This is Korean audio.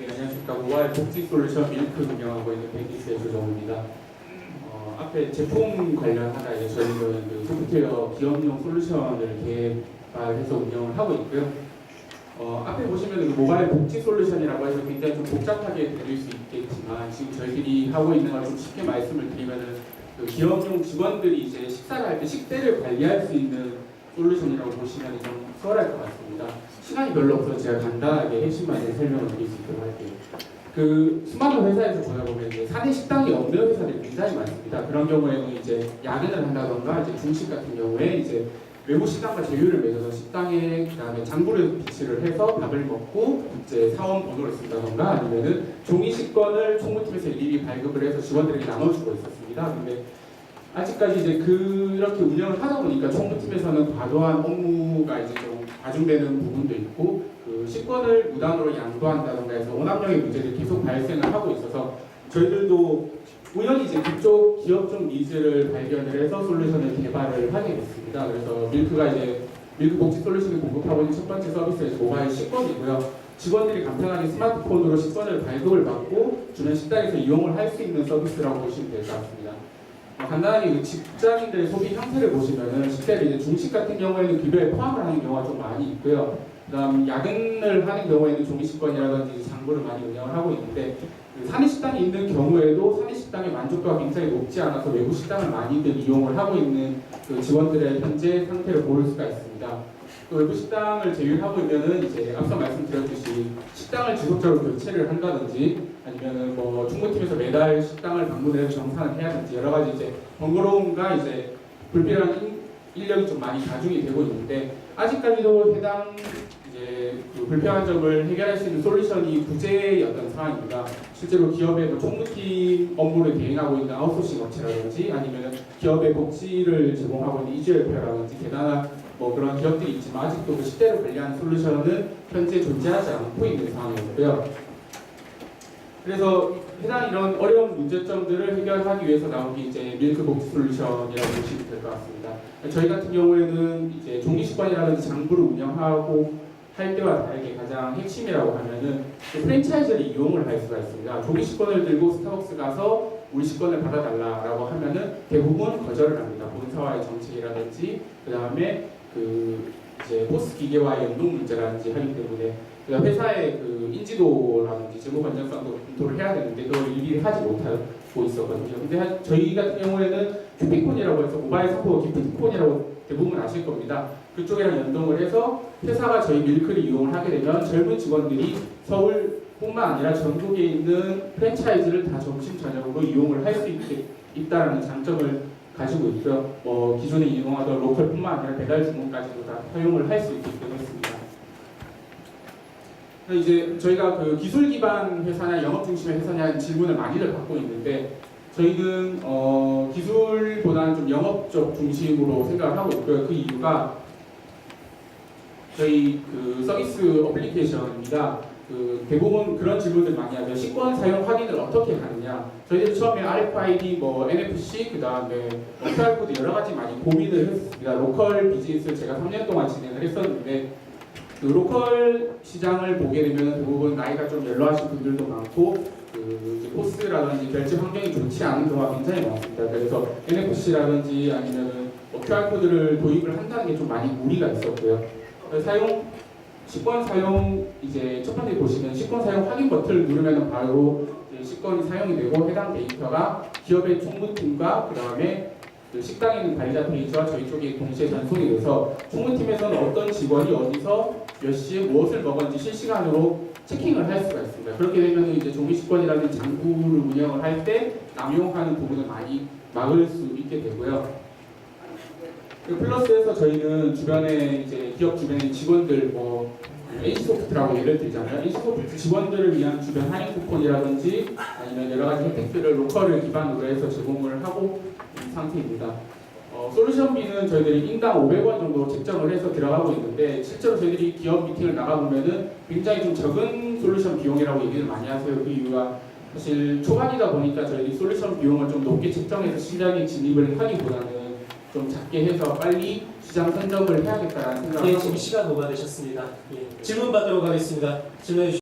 안녕하십니까. 모바일 복지 솔루션 밀크 운영하고 있는 벤디스의 조정우입니다. 앞에 제품 관련하다 저희는 그 소프트웨어 기업용 솔루션을 개발해서 운영을 하고 있고요. 앞에 보시면 그 모바일 복지 솔루션이라고 해서 굉장히 좀 복잡하게 들릴 수 있겠지만 지금 저희들이 하고 있는 걸 좀 쉽게 말씀을 드리면은 그 기업용 직원들이 이제 식사를 할 때 식대를 관리할 수 있는 솔루션이라고 보시면 좀 수월할 것 같습니다. 시간이 별로 없어서 제가 간단하게 핵심만 설명을 드릴 수 있도록 할게요. 그 수많은 회사에서 보다 보면 이제 사내 식당이 없는 회사들이 굉장히 많습니다. 그런 경우에는 이제 야근을 한다던가 이제 중식 같은 경우에 이제 외부 식당과 제휴를 맺어서 식당에 그다음에 장부를 비치를 해서 밥을 먹고 이제 사원 번호를 쓴다던가 아니면은 종이 식권을 총무팀에서 일일이 발급을 해서 직원들에게 나눠주고 있었습니다. 근데 아직까지 이제 그렇게 운영을 하다 보니까 총무팀에서는 과도한 업무가 이제 좀 과중되는 부분도 있고 그 식권을 무단으로 양도한다던가 해서 오남용의 문제들이 계속 발생을 하고 있어서 저희들도 우연히 이제 그쪽 기업 쪽 니즈를 발견을 해서 솔루션을 개발을 하게 됐습니다. 그래서 밀크가 이제 밀크 복지 솔루션을 공급하고 있는 첫 번째 서비스가 모바일 식권이고요. 직원들이 간편하게 스마트폰으로 식권을 발급을 받고 주변 식당에서 이용을 할 수 있는 서비스라고 보시면 될 것 같습니다. 간단하게 그 직장인들의 소비 형태를 보시면은 실제로 이제 중식 같은 경우에는 급여에 포함을 하는 경우가 좀 많이 있고요. 그다음 야근을 하는 경우에는 종이식권이라든지 장부를 많이 운영을 하고 있는데 그 사내식당이 있는 경우에도 사내식당의 만족도가 굉장히 높지 않아서 외부 식당을 많이들 이용을 하고 있는 그 직원들의 현재 상태를 볼 수가 있습니다. 또 외부 식당을 제휴하고 있면은 이제 앞서 말씀드렸듯이 식당을 지속적으로 교체를 한다든지 아니면은 뭐 총무팀에서 매달 식당을 방문해서 정산을 해야든지 여러 가지 이제 번거로움과 이제 불필요한 인력이 좀 많이 가중이 되고 있는데 아직까지도 해당 이제 그 불필요한 점을 해결할 수 있는 솔루션이 부재였던 상황입니다. 실제로 기업의 뭐 총무팀 업무를 대행하고 있는 아웃소싱 업체라든지 아니면은 기업의 복지를 제공하고 있는 이주협회라든지 대단한 뭐 그런 기업들이 있지만 아직도 그 식대를 관리하는 솔루션은 현재 존재하지 않고 있는 상황이었고요. 그래서 해당 이런 어려운 문제점들을 해결하기 위해서 나온 게 이제 밀크 복지 솔루션이라고 보시면 될 것 같습니다. 저희 같은 경우에는 이제 종이식권이라든지 장부를 운영하고 할 때와 다르게 가장 핵심이라고 하면은 프랜차이즈를 이용을 할 수가 있습니다. 종이식권을 들고 스타벅스 가서 우리 식권을 받아달라라고 하면은 대부분 거절을 합니다. 본사와의 정책이라든지 그 다음에 그 이제 포스 기계와의 연동 문제라든지 하기 때문에 회사의 그 인지도라든지 재무 건전성도 검토를 해야 되는데 그걸 일일이 하지 못하고 있었거든요. 근데 저희 같은 경우에는 기프티콘이라고 해서 모바일 상품 기프티콘이라고 대부분 아실 겁니다. 그쪽이랑 연동을 해서 회사가 저희 밀크를 이용을 하게 되면 젊은 직원들이 서울뿐만 아니라 전국에 있는 프랜차이즈를 다 점심 저녁으로 이용을 할 수 있다라는 장점을 가지고 있고요. 기존에 이용하던 로컬뿐만 아니라 배달 주문까지도 다 사용을 할 수 있게끔 했습니다. 이제 저희가 그 기술 기반 회사냐 영업 중심의 회사냐는 질문을 많이들 받고 있는데 저희는 기술보다는 좀 영업 쪽 중심으로 생각을 하고 있고요. 그 이유가 저희 그 서비스 어플리케이션입니다. 그 대부분 그런 질문들 많이 하죠. 식권 사용 확인을 어떻게 하느냐. 저희들 처음에 RFID, NFC, 그 다음에 QR코드 여러 가지 많이 고민을 했습니다. 로컬 비즈니스를 제가 3년 동안 진행을 했었는데 그 로컬 시장을 보게 되면 대부분 나이가 좀 연로하신 분들도 많고 그 이제 포스라든지 결제 환경이 좋지 않은 경우가 굉장히 많습니다. 그래서 NFC라든지 아니면 QR코드를 도입을 한다는 게 좀 많이 무리가 있었고요. 식권 사용 이제 첫 번째 보시면 식권 사용 확인 버튼을 누르면 바로 식권이 사용이 되고 해당 데이터가 기업의 총무팀과 그 다음에 그 식당에 있는 관리자 페이지와 저희 쪽에 동시에 전송이 돼서 총무팀에서는 어떤 직원이 어디서 몇 시에 무엇을 먹었는지 실시간으로 체킹을 할 수가 있습니다. 그렇게 되면 이제 종이식권이라는 장부를 운영을 할 때 남용하는 부분을 많이 막을 수 있게 되고요. 플러스해서 저희는 주변에 이제 기업 주변의 직원들 H소프트라고 예를 들자면 H소프트 직원들을 위한 주변 할인 쿠폰이라든지 아니면 여러 가지 혜택들을 로컬을 기반으로 해서 제공을 하고 있는 상태입니다. 솔루션비는 저희들이 인당 500원 정도 책정을 해서 들어가고 있는데 실제로 저희들이 기업 미팅을 나가보면은 굉장히 좀 적은 솔루션 비용이라고 얘기를 많이 하세요. 그 이유가 사실 초반이다 보니까 저희들이 솔루션 비용을 좀 높게 책정해서 시장에 진입을 하기보다는 좀 작게 해서 빨리 시장 선점을 해야겠다라는 생각을 하고 지금 시간 오버되셨습니다. 질문 받도록 하겠습니다. 질문해 주시죠.